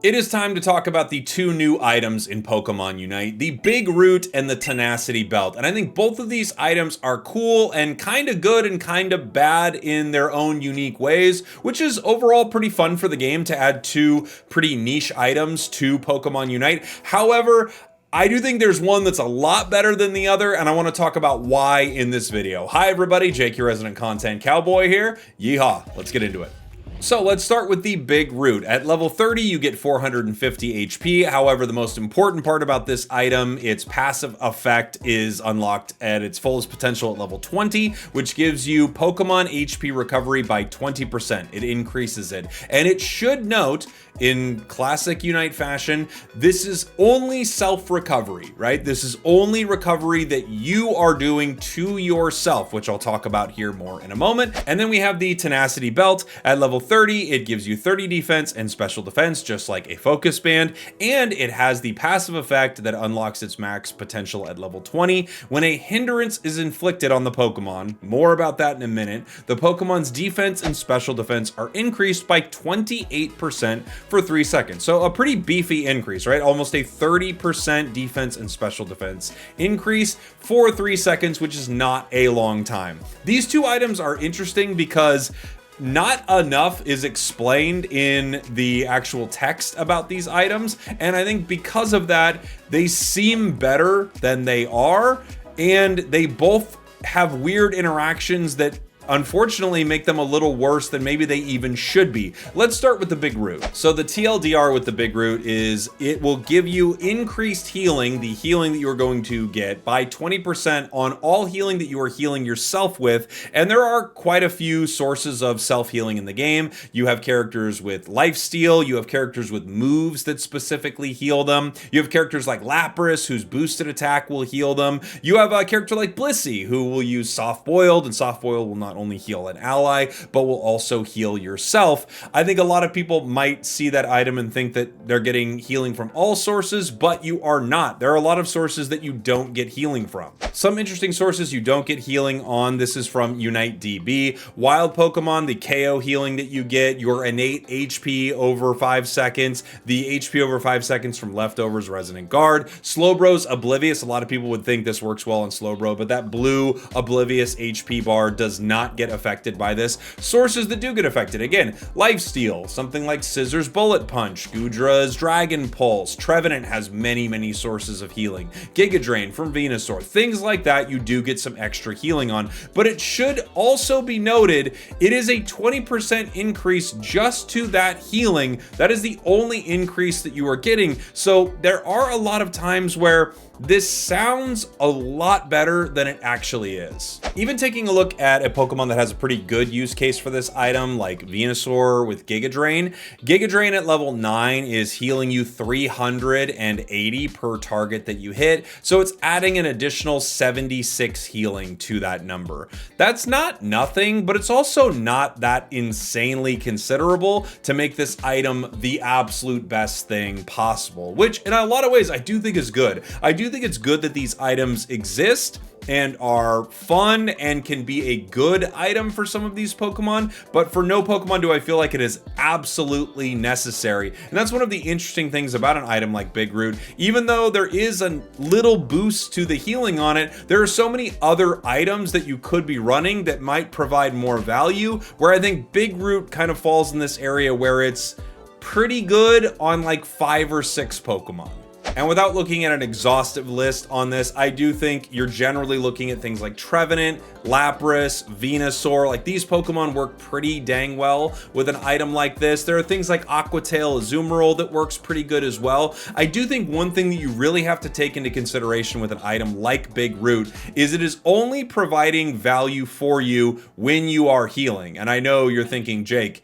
It is time to talk about the two new items in Pokemon Unite, the Big Root and the Tenacity Belt. And I think both of these items are cool and kind of good and kind of bad in their own unique ways, which is overall pretty fun for the game to add two pretty niche items to Pokemon Unite. However, I do think there's one that's a lot better than the other, and I want to talk about why in this video. Hi everybody, Jake, your resident content cowboy here. Yeehaw, let's get into it. So let's start with the Big Root. At level 30, you get 450 HP. However, the most important part about this item, its passive effect is unlocked at its fullest potential at level 20, which gives you Pokemon HP recovery by 20%. It increases it. And it should note, in classic Unite fashion, this is only self-recovery, right? This is only recovery that you are doing to yourself, which I'll talk about here more in a moment. And then we have the Tenacity Belt. At level 30, it gives you 30 defense and special defense, just like a focus band, and it has the passive effect that unlocks its max potential at level 20. When a hindrance is inflicted on the Pokemon, more about that in a minute, the Pokemon's defense and special defense are increased by 28% for 3 seconds. So a pretty beefy increase, right? Almost a 30% defense and special defense increase for 3 seconds, which is not a long time. These two items are interesting because not enough is explained in the actual text about these items, and I think because of that, they seem better than they are, and they both have weird interactions that unfortunately make them a little worse than maybe they even should be. Let's start with the Big Root. So the TLDR with the Big Root is it will give you increased healing, the healing that you're going to get, by 20% on all healing that you are healing yourself with. And there are quite a few sources of self-healing in the game. You have characters with lifesteal, you have characters with moves that specifically heal them. You have characters like Lapras, whose boosted attack will heal them. You have a character like Blissey, who will use Soft Boiled, and Soft Boiled will not only heal an ally, but will also heal yourself. I think a lot of people might see that item and think that they're getting healing from all sources, but you are not. There are a lot of sources that you don't get healing from. Some interesting sources you don't get healing on, this is from Unite DB. Wild Pokemon, the KO healing that you get, your innate HP over 5 seconds, the HP over 5 seconds from Leftovers Resonant Guard, Slowbro's Oblivious. A lot of people would think this works well on Slowbro, but that blue Oblivious HP bar does not get affected by this. Sources that do get affected, again, Lifesteal, something like Scissors Bullet Punch, Goodra's Dragon Pulse, Trevenant has many sources of healing, Giga Drain from Venusaur, things like that you do get some extra healing on, but it should also be noted, it is a 20% increase just to that healing. That is the only increase that you are getting, so there are a lot of times where this sounds a lot better than it actually is. Even taking a look at a Pokemon that has a pretty good use case for this item, like Venusaur with Giga Drain. Giga Drain at level 9 is healing you 380 per target that you hit, so it's adding an additional 76 healing to that number. That's not nothing, but it's also not that insanely considerable to make this item the absolute best thing possible, which in a lot of ways I do think is good. I do think it's good that these items exist and are fun and can be a good item for some of these Pokemon, but for no Pokemon do I feel like it is absolutely necessary. And that's one of the interesting things about an item like Big Root. Even though there is a little boost to the healing on it, there are so many other items that you could be running that might provide more value, where I think Big Root kind of falls in this area where it's pretty good on like 5 or 6 Pokemon. And without looking at an exhaustive list on this, I do think you're generally looking at things like Trevenant, Lapras, Venusaur. Like, these Pokemon work pretty dang well with an item like this. There are things like Aquatail, Azumarill that works pretty good as well. I do think one thing that you really have to take into consideration with an item like Big Root is it is only providing value for you when you are healing. And I know you're thinking, Jake,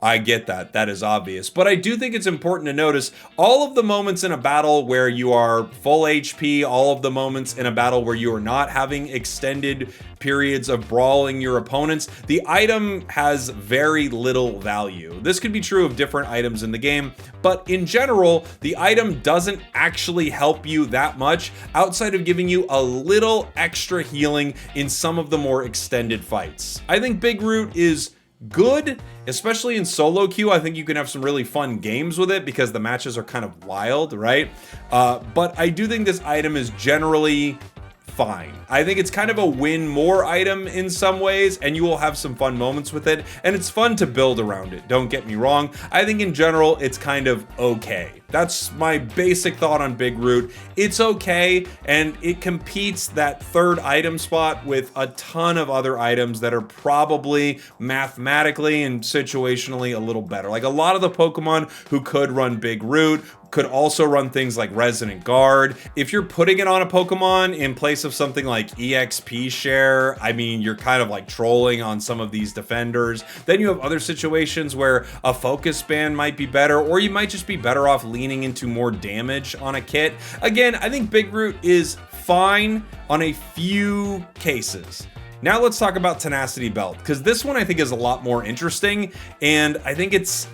I get that, that is obvious, but I do think it's important to notice all of the moments in a battle where you are full HP, all of the moments in a battle where you are not having extended periods of brawling your opponents, the item has very little value. This could be true of different items in the game, but in general, the item doesn't actually help you that much outside of giving you a little extra healing in some of the more extended fights. I think Big Root is good, especially in solo queue. I think you can have some really fun games with it because the matches are kind of wild, right? But I do think this item is generally fine. I think it's kind of a win more item in some ways, and you will have some fun moments with it, and it's fun to build around it. Don't get me wrong. I think in general, it's kind of okay. That's my basic thought on Big Root. It's okay, and it competes that third item spot with a ton of other items that are probably mathematically and situationally a little better. Like a lot of the Pokemon who could run Big Root could also run things like Resonant Guard. If you're putting it on a Pokemon in place of something like EXP Share, I mean, you're kind of like trolling on some of these defenders. Then you have other situations where a Focus Band might be better, or you might just be better off leaning into more damage on a kit. Again, I think Big Root is fine on a few cases. Now let's talk about Tenacity Belt, because this one I think is a lot more interesting, and I think it's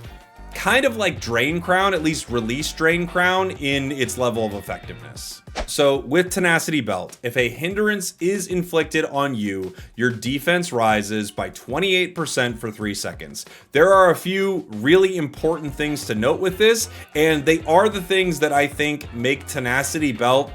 kind of like Drain Crown, at least release Drain Crown in its level of effectiveness. So with Tenacity Belt, if a hindrance is inflicted on you, your defense rises by 28% for 3 seconds. There are a few really important things to note with this, and they are the things that I think make Tenacity Belt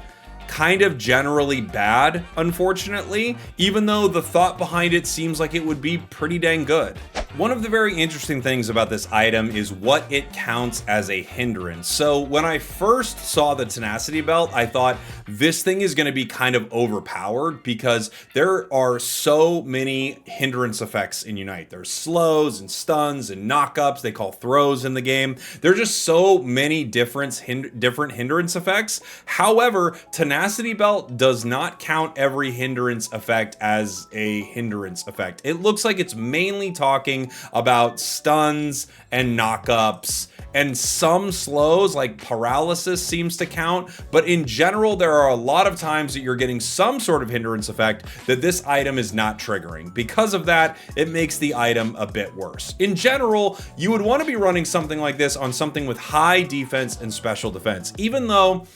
kind of generally bad, unfortunately, even though the thought behind it seems like it would be pretty dang good. One of the very interesting things about this item is what it counts as a hindrance. So when I first saw the Tenacity Belt, I thought this thing is going to be kind of overpowered because there are so many hindrance effects in Unite. There's slows and stuns and knockups, they call throws in the game. There are just so many different hindrance effects. However, Tenacity Belt does not count every hindrance effect as a hindrance effect. It looks like it's mainly talking about stuns and knockups, and some slows like paralysis seems to count, but in general there are a lot of times that you're getting some sort of hindrance effect that this item is not triggering. Because of that, it makes the item a bit worse. In general, you would want to be running something like this on something with high defense and special defense, even though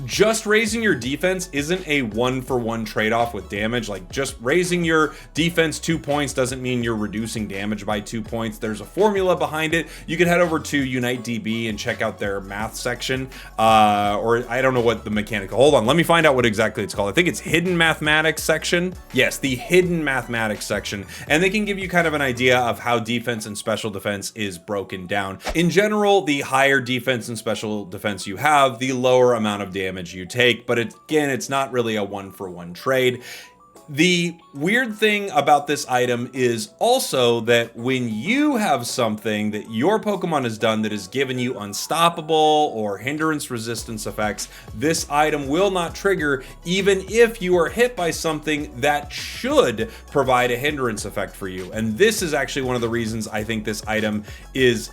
just raising your defense isn't a one-for-one trade-off with damage. Like just raising your defense 2 points doesn't mean you're reducing damage by 2 points. There's a formula behind it. You can head over to Unite DB and check out their math section, or I don't know what the mechanical, hold on, let me find out what exactly it's called. I think it's Hidden Mathematics section. Yes, the Hidden Mathematics section, and they can give you kind of an idea of how defense and special defense is broken down. In general, the higher defense and special defense you have, the lower amount of damage you take, but again, it's not really a one-for-one trade. The weird thing about this item is also that when you have something that your Pokemon has done that has given you unstoppable or hindrance resistance effects, this item will not trigger even if you are hit by something that should provide a hindrance effect for you. And this is actually one of the reasons I think this item is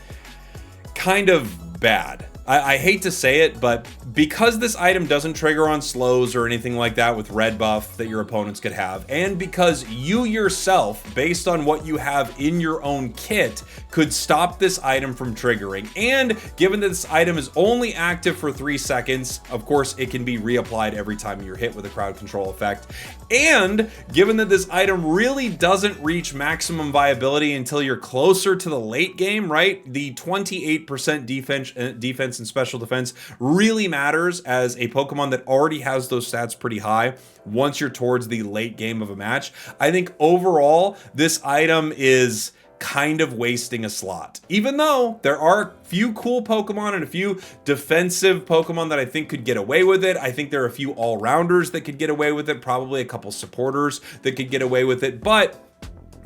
kind of bad. I hate to say it, but because this item doesn't trigger on slows or anything like that with red buff that your opponents could have, and because you yourself, based on what you have in your own kit, could stop this item from triggering, and given that this item is only active for 3 seconds, of course it can be reapplied every time you're hit with a crowd control effect, and given that this item really doesn't reach maximum viability until you're closer to the late game, right? The 28% defense and special defense really matters as a Pokemon that already has those stats pretty high once you're towards the late game of a match. I think overall, this item is kind of wasting a slot, even though there are a few cool Pokemon and a few defensive Pokemon that I think could get away with it. I think there are a few all-rounders that could get away with it, probably a couple supporters that could get away with it, but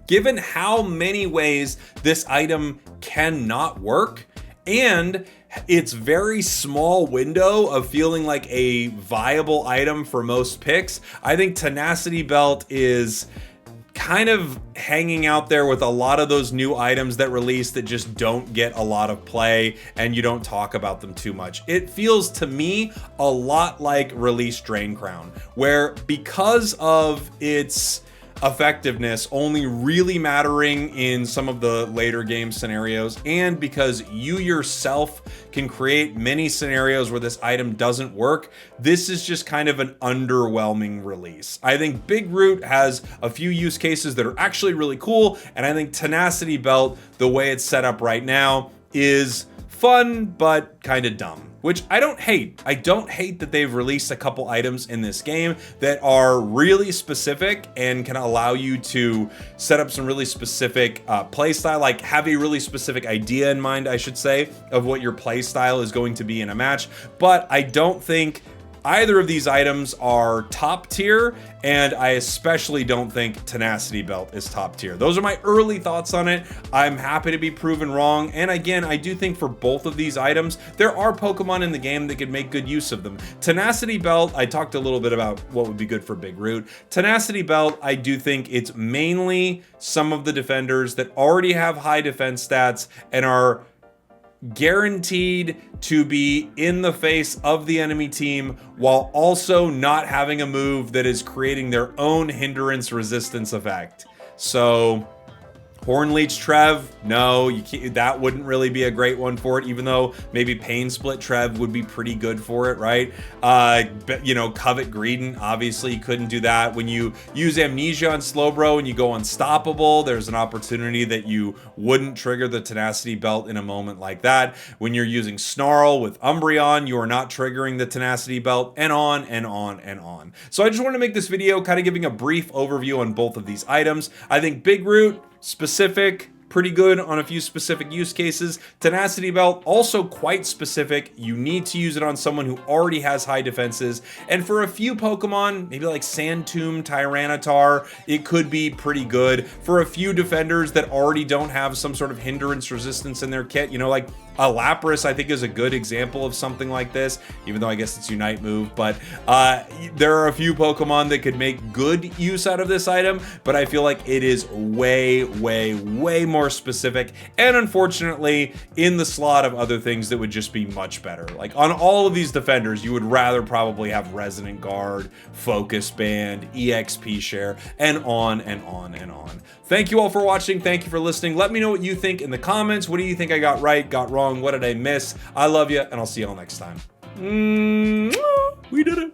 given how many ways this item cannot work and its very small window of feeling like a viable item for most picks, I think Tenacity Belt is kind of hanging out there with a lot of those new items that release that just don't get a lot of play and you don't talk about them too much. It feels to me a lot like Release Drain Crown, where because of its effectiveness only really mattering in some of the later game scenarios, and because you yourself can create many scenarios where this item doesn't work, this is just kind of an underwhelming release. I think Big Root has a few use cases that are actually really cool, and I think Tenacity Belt, the way it's set up right now, is fun but kind of dumb, which I don't hate. I don't hate that they've released a couple items in this game that are really specific and can allow you to set up some really specific play style, like have a really specific idea in mind, I should say, of what your play style is going to be in a match. But I don't think either of these items are top tier, and I especially don't think Tenacity Belt is top tier. Those are my early thoughts on it. I'm happy to be proven wrong, and again, I do think for both of these items, there are Pokemon in the game that could make good use of them. Tenacity Belt, I talked a little bit about what would be good for Big Root. Tenacity Belt, I do think it's mainly some of the defenders that already have high defense stats and are guaranteed to be in the face of the enemy team while also not having a move that is creating their own hindrance resistance effect. So Hornleech Trev, no, you can't, that wouldn't really be a great one for it, even though maybe Pain Split Trev would be pretty good for it, right? You know, Covet Greedent, obviously you couldn't do that. When you use Amnesia on Slowbro and you go Unstoppable, there's an opportunity that you wouldn't trigger the Tenacity Belt in a moment like that. When you're using Snarl with Umbreon, you are not triggering the Tenacity Belt, and on and on and on. So I just want to make this video kind of giving a brief overview on both of these items. I think Big Root, specific, pretty good on a few specific use cases. Tenacity Belt, also quite specific. You need to use it on someone who already has high defenses. And for a few Pokemon, maybe like Sandtomb, Tyranitar, it could be pretty good. For a few defenders that already don't have some sort of hindrance resistance in their kit, you know, like a Lapras, I think, is a good example of something like this, even though I guess it's Unite move. But there are a few Pokemon that could make good use out of this item, but I feel like it is way, way, way more specific, and unfortunately in the slot of other things that would just be much better. Like on all of these defenders, you would rather probably have Resonant Guard, Focus Band, EXP Share, and on and on and on. Thank you all for watching. Thank you for listening. Let me know what you think in the comments. What do you think I got right, got wrong? What did I miss? I love you, and I'll see you all next time. We did it.